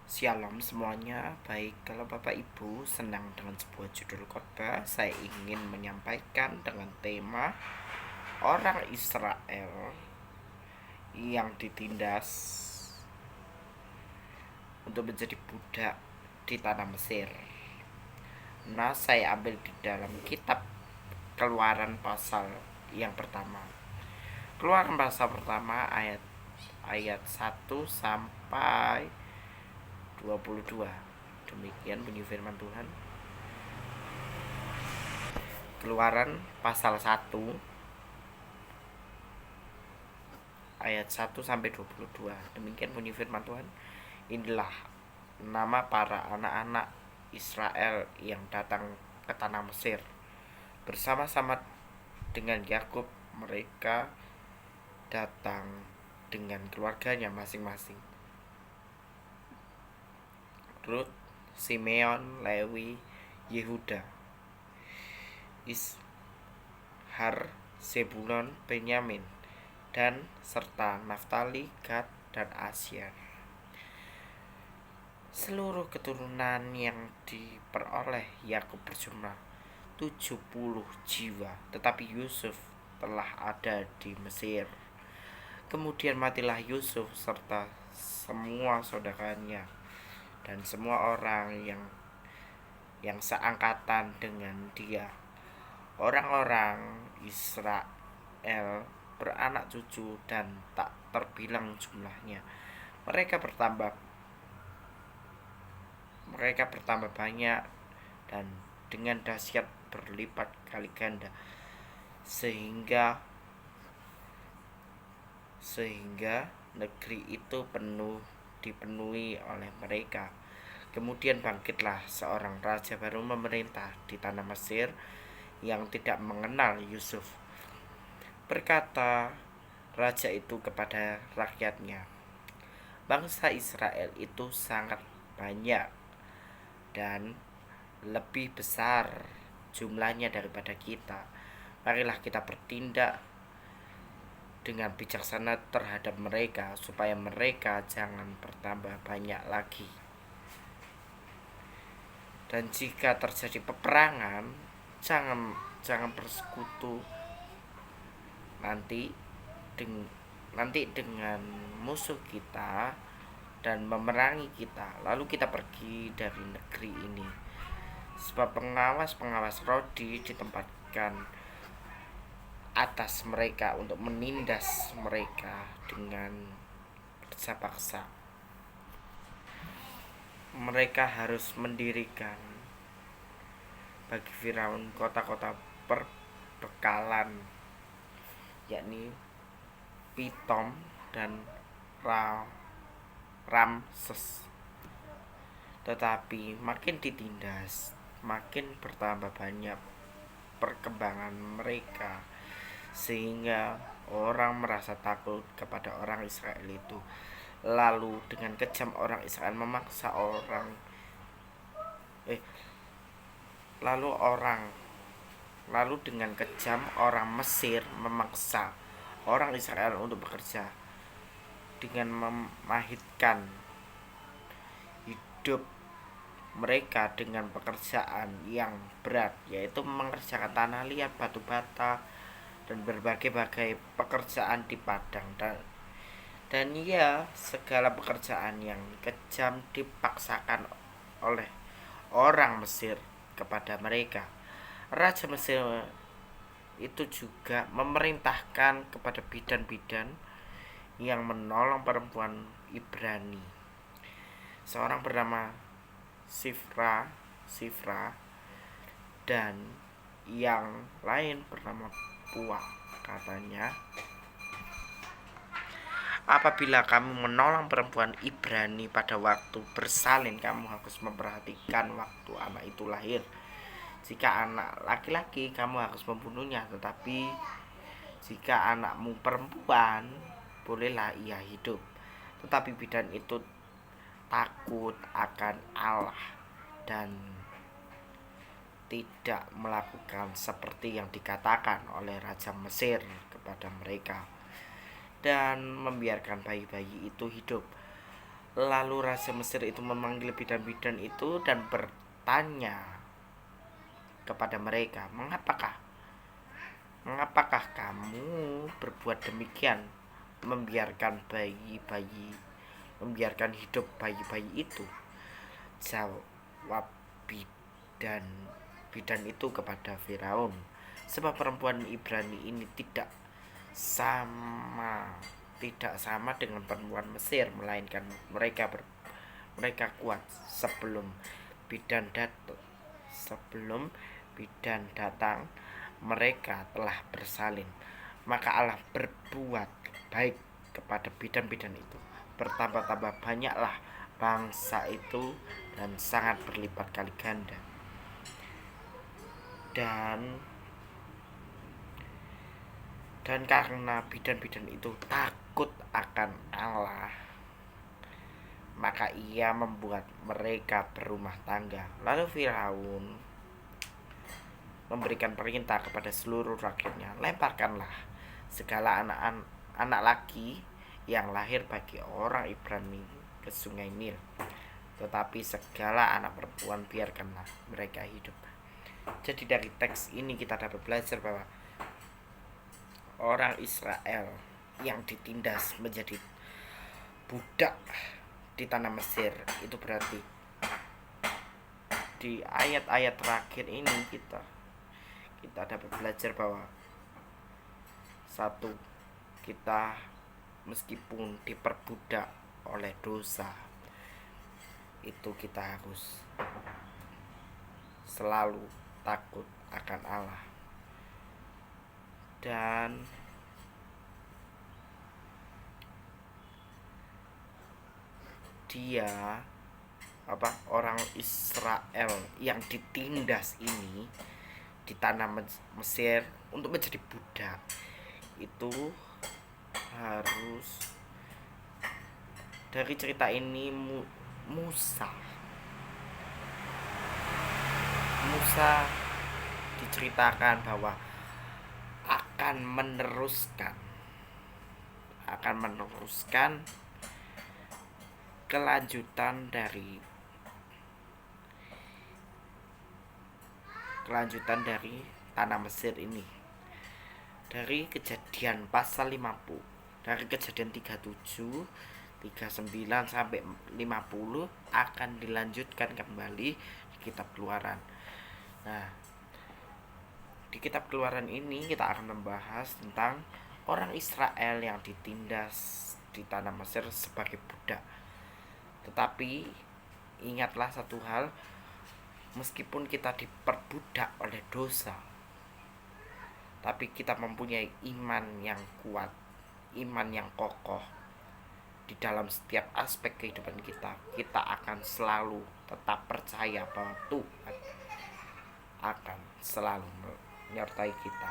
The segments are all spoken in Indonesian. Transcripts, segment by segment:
Shalom semuanya. Baik, kalau Bapak Ibu senang dengan sebuah judul khotbah, saya ingin menyampaikan dengan tema orang Israel yang ditindas untuk menjadi budak di tanah Mesir. Nah, saya ambil di dalam kitab Keluaran pasal yang pertama. Keluaran pasal pertama ayat 1 sampai 22. Demikian bunyi firman Tuhan. Keluaran pasal 1 ayat 1 sampai 22. Demikian bunyi firman Tuhan. Inilah nama para anak-anak Israel yang datang ke tanah Mesir bersama-sama dengan Yakub. Mereka datang dengan keluarganya masing-masing: Rut, Simeon, Lewi, Yehuda, Ishar, Zebulon, Benyamin, dan serta Naftali, Gad, dan Asyar. Seluruh keturunan yang diperoleh Yakub berjumlah 70 jiwa, tetapi Yusuf telah ada di Mesir. Kemudian matilah Yusuf serta semua saudaranya dan semua orang yang seangkatan dengan dia. Orang-orang Israel beranak cucu dan tak terbilang jumlahnya. Mereka bertambah banyak dan dengan dahsyat berlipat kali ganda, sehingga negeri itu dipenuhi oleh mereka. Kemudian bangkitlah seorang raja baru memerintah di tanah Mesir yang tidak mengenal Yusuf. Berkata raja itu kepada rakyatnya, bangsa Israel itu sangat banyak dan lebih besar jumlahnya daripada kita. Marilah kita bertindak dengan bijaksana terhadap mereka, supaya mereka jangan bertambah banyak lagi. Dan jika terjadi peperangan, jangan bersekutu nanti dengan musuh kita dan memerangi kita, lalu kita pergi dari negeri ini. Sebab pengawas Rodi ditempatkan atas mereka untuk menindas mereka dengan kerja paksa. Mereka harus mendirikan bagi Firaun kota-kota perbekalan, yakni Pitom dan Ramses. Tetapi makin ditindas, makin bertambah banyak perkembangan mereka, sehingga orang merasa takut kepada orang Israel itu. Lalu dengan kejam orang Israel memaksa lalu dengan kejam orang Mesir memaksa orang Israel untuk bekerja dengan memahitkan hidup mereka dengan pekerjaan yang berat, yaitu mengerjakan tanah liat, batu bata, dan berbagai-bagai pekerjaan di padang. Dan ya, segala pekerjaan yang kejam dipaksakan oleh orang Mesir kepada mereka. Raja Mesir itu juga memerintahkan kepada bidan-bidan yang menolong perempuan Ibrani, seorang bernama Sifra dan yang lain bernama Puah. Katanya, apabila kamu menolong perempuan Ibrani pada waktu bersalin, kamu harus memperhatikan waktu anak itu lahir. Jika anak laki-laki, kamu harus membunuhnya, tetapi jika anakmu perempuan, bolehlah ia hidup. Tetapi bidan itu takut akan Allah dan tidak melakukan seperti yang dikatakan oleh Raja Mesir kepada mereka, dan membiarkan bayi-bayi itu hidup. Lalu Raja Mesir itu memanggil bidan-bidan itu dan bertanya kepada mereka, Mengapakah kamu berbuat demikian, membiarkan hidup bayi-bayi itu? Jawab bidan itu kepada Firaun, sebab perempuan Ibrani ini tidak sama dengan perempuan Mesir, melainkan mereka kuat sebelum bidan datang mereka telah bersalin. Maka Allah berbuat baik kepada bidan-bidan itu. Bertambah-tambah banyaklah bangsa itu dan sangat berlipat kali ganda. Dan karena bidan-bidan itu takut akan Allah, maka ia membuat mereka berumah tangga. Lalu Firaun memberikan perintah kepada seluruh rakyatnya, lemparkanlah segala anak laki yang lahir bagi orang Ibrani ke sungai Nil, tetapi segala anak perempuan biarkanlah mereka hidup. Jadi dari teks ini kita dapat belajar bahwa orang Israel yang ditindas menjadi budak di tanah Mesir, itu berarti di ayat-ayat terakhir ini kita dapat belajar bahwa satu, kita meskipun diperbudak oleh dosa, itu kita harus selalu takut akan Allah. Dan orang Israel yang ditindas ini di tanah Mesir untuk menjadi budak, itu harus, dari cerita ini Musa diceritakan bahwa akan meneruskan kelanjutan dari tanah Mesir ini. Dari Kejadian pasal 50, dari Kejadian 37, 39 sampai 50 akan dilanjutkan kembali di kitab Keluaran. Nah, di kitab Keluaran ini kita akan membahas tentang orang Israel yang ditindas di tanah Mesir sebagai budak. Tetapi ingatlah satu hal, meskipun kita diperbudak oleh dosa, tapi kita mempunyai iman yang kuat, iman yang kokoh di dalam setiap aspek kehidupan kita. Kita akan selalu tetap percaya bahwa Tuhan akan selalu menyertai kita.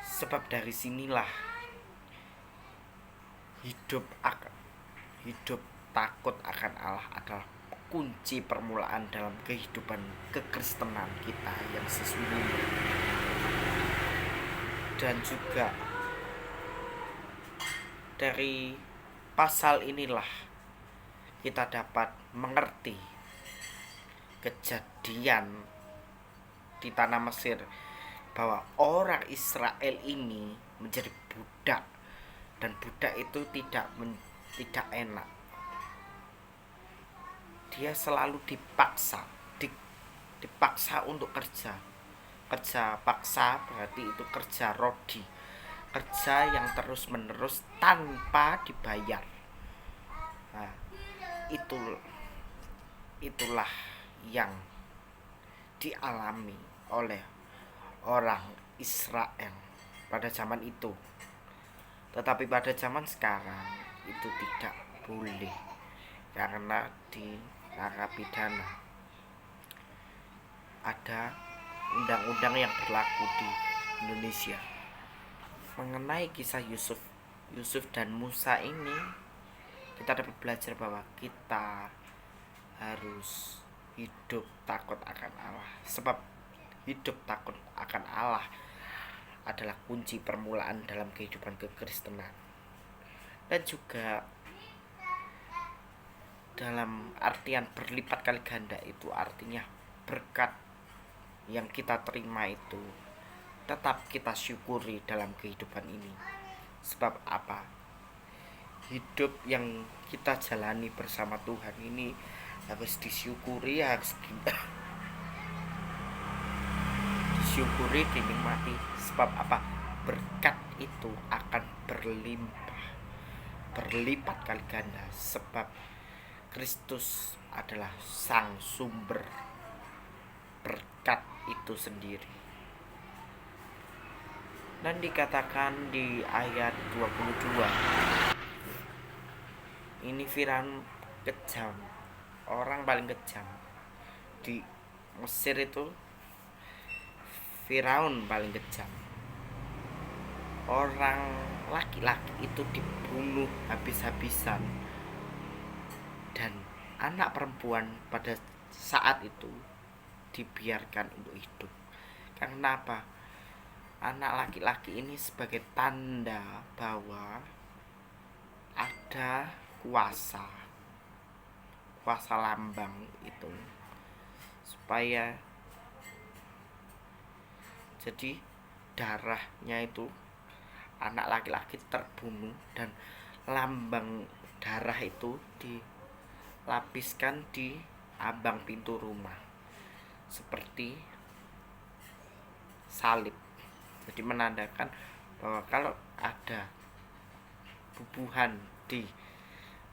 Sebab dari sinilah hidup takut akan Allah adalah kunci permulaan dalam kehidupan kekristenan kita yang sesungguhnya. Dan juga dari pasal inilah kita dapat mengerti kejadian di tanah Mesir, bahwa orang Israel ini menjadi budak, dan budak itu tidak enak. Dia selalu dipaksa untuk kerja paksa, berarti itu kerja rodi, kerja yang terus menerus tanpa dibayar. Nah, itulah yang dialami oleh orang Israel pada zaman itu. Tetapi pada zaman sekarang itu tidak boleh, karena di narapidana ada undang-undang yang berlaku di Indonesia mengenai kisah Yusuf dan Musa ini. Kita dapat belajar bahwa kita harus hidup takut akan Allah, sebab hidup takut akan Allah adalah kunci permulaan dalam kehidupan kekristenan. Dan juga dalam artian berlipat kali ganda itu artinya berkat yang kita terima itu tetap kita syukuri dalam kehidupan ini. Sebab apa? Hidup yang kita jalani bersama Tuhan ini harus disyukuri, harus disyukuri, dinikmati. Sebab apa? Berkat itu akan berlimpah, berlipat kali ganda. Sebab Kristus adalah sang sumber berkat itu sendiri. Dan dikatakan di ayat 22, ini Firaun kejam, orang paling kejam di Mesir itu. Firaun paling kejam, orang laki-laki itu dibunuh habis-habisan, dan anak perempuan pada saat itu dibiarkan untuk hidup. Karena apa? Anak laki-laki ini sebagai tanda bahwa ada kuasa lambang itu, supaya jadi darahnya itu anak laki-laki terbunuh dan lambang darah itu dilapiskan di ambang pintu rumah seperti salib. Jadi menandakan bahwa kalau ada bubuhan di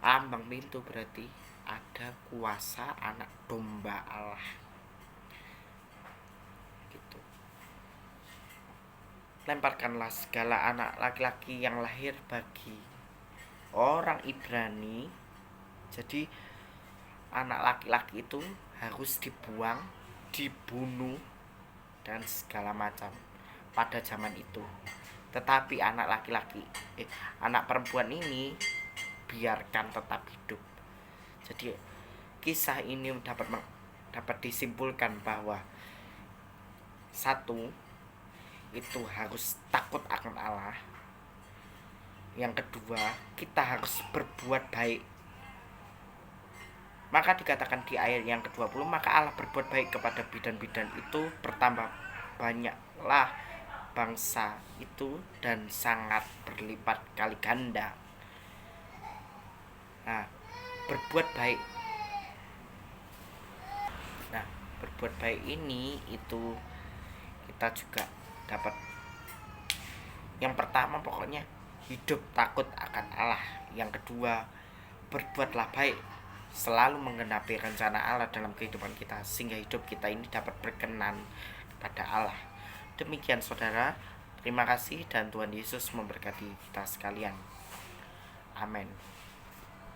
ambang pintu berarti ada kuasa anak domba Allah. Gitu. Lemparkanlah segala anak laki-laki yang lahir bagi orang Ibrani. Jadi anak laki-laki itu harus dibuang, dibunuh, dan segala macam pada zaman itu. Tetapi anak perempuan ini biarkan tetap hidup. Jadi kisah ini dapat disimpulkan bahwa satu, itu harus takut akan Allah. Yang kedua, kita harus berbuat baik. Maka dikatakan di ayat yang ke-20, maka Allah berbuat baik kepada bidan-bidan itu, bertambah banyaklah bangsa itu dan sangat berlipat kali ganda. Nah, berbuat baik. Nah, berbuat baik ini itu kita juga dapat. Yang pertama pokoknya hidup takut akan Allah. Yang kedua, berbuatlah baik, selalu menggenapi rencana Allah dalam kehidupan kita, sehingga hidup kita ini dapat berkenan kepada Allah. Demikian saudara, terima kasih dan Tuhan Yesus memberkati kita sekalian. Amin.